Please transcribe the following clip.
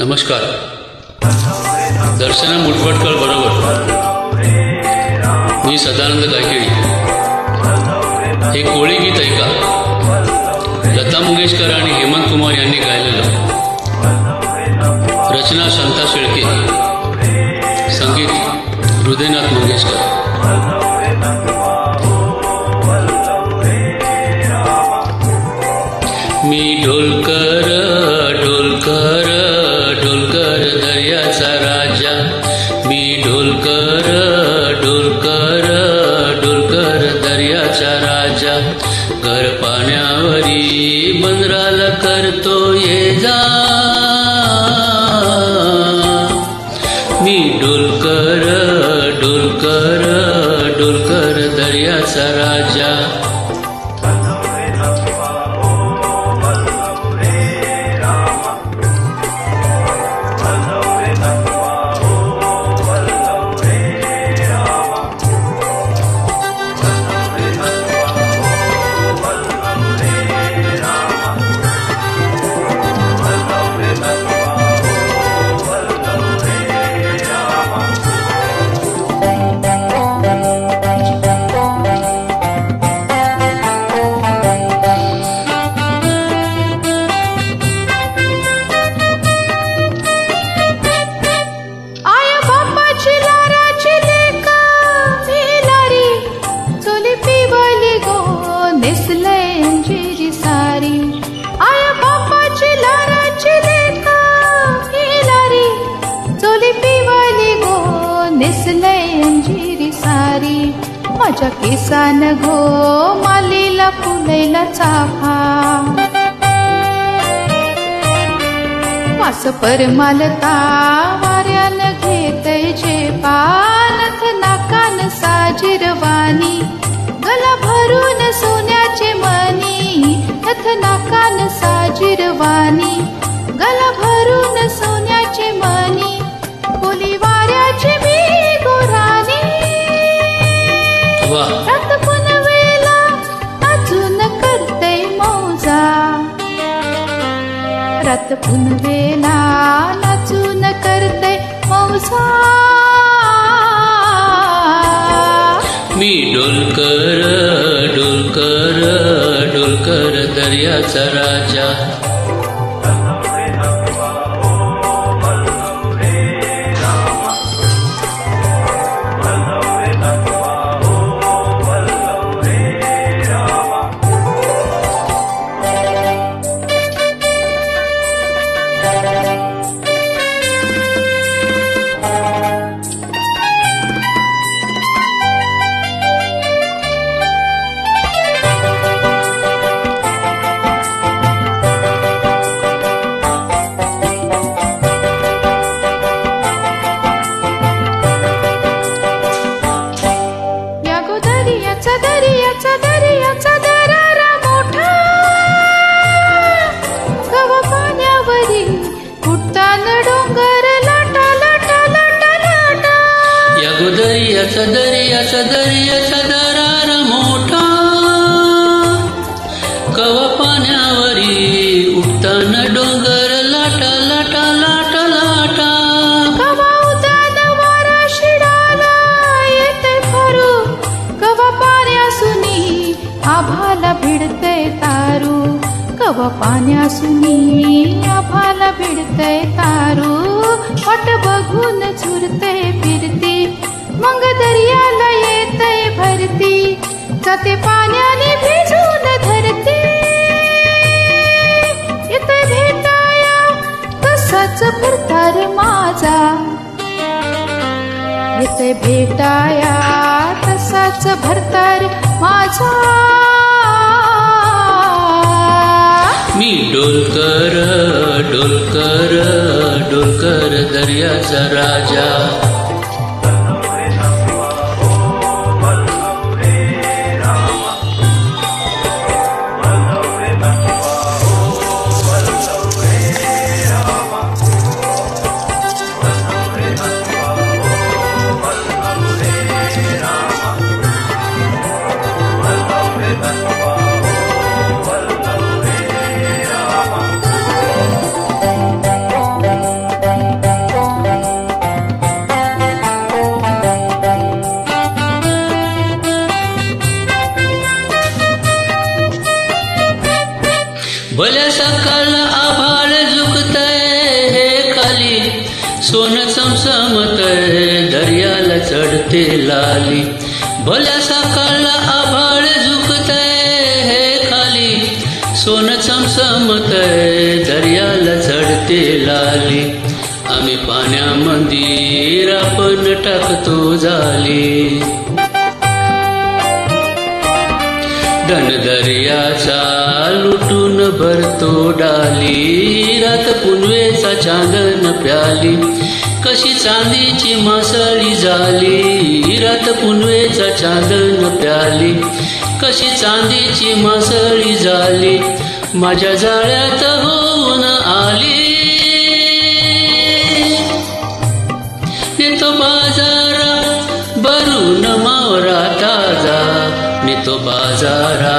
नमस्कार. दर्शना मुटफटकर बरोबर मी सदानंद गायकेळी. हे कोळी गीत ऐका. लता मंगेशकर आणि हेमंत कुमार यांनी गायलेलं. रचना शांता शेळके, संगीत हृदयनाथ मंगेशकर. मी ढोलकर ढोलकर ढोलकर दर्याचा राजा. मी ढोलकर ढोलकर ढोलकर दर्याचा राजा. घर पाण्यावरी बंदराला करतो ये जा. मी ढोलकर ढोलकर ढोलकर दर्याचा राजा. माझ्या केसान गो मालीला फुलेला चाफा. वास परमालता वाऱ्यान घेतय झेपा. नथ नाकान साजिरवाणी गला भरून सोन्याचे मणी. नथ नाकान साजिरवाणी गला भरून सोन्याचे मणी. बोली वाऱ्याची मी गोराणी. रात पुनवेला अजून करते मौजा. रात पुनवेला अजून करते मौजा. मी ढोलकर ढोलकर ढोलकर दर्याचा राजा. दर्याचा दरारा मोठा. गवा पाण्यावरी उठतान डोंगर लाटा लाटा लाटा लाटा. या गोदर्याचा दर्याचा दर्याचा दरारा मोठा. कवा पाण्यावरी उठतान डोंगर लाटा लाटा लाटा लाटा. कवा उदान वारा शिडाला येते फरू. कवा पाण्यासुनी आभाला भिडते तारू. कवा पाण्यासुनी आभाला भिडते तारू. वाट बघून झुरते फिरती मग दर्याला येते भरती. जाते पाण्याने भिजून धरती. येते भेटाया तसाच भरतार माझा. येते भेटाया तसाच भरतार माझा. मी ढोलकर ढोलकर ढोलकर दर्याचा राजा. चमचमतय दर्याला चढते लाली भल्या सकाळला आभाळ झुकतय हे खाली सोन चमचमतय दर्याला चढते लाली आम्ही पाण्यामध्ये रापण टाकतो झाली धन दर्याचा लुटून भरतो डाली रात पुनवेचा चांदण प्याली कशी चांदीची मासळी झाली रात पुनवेचा चांदण प्याली कशी चांदीची मासळी झाली माझ्या जाळ्यात होऊन आली नेतो बाजारा भरून मावरा ताजा नेतो बाजारा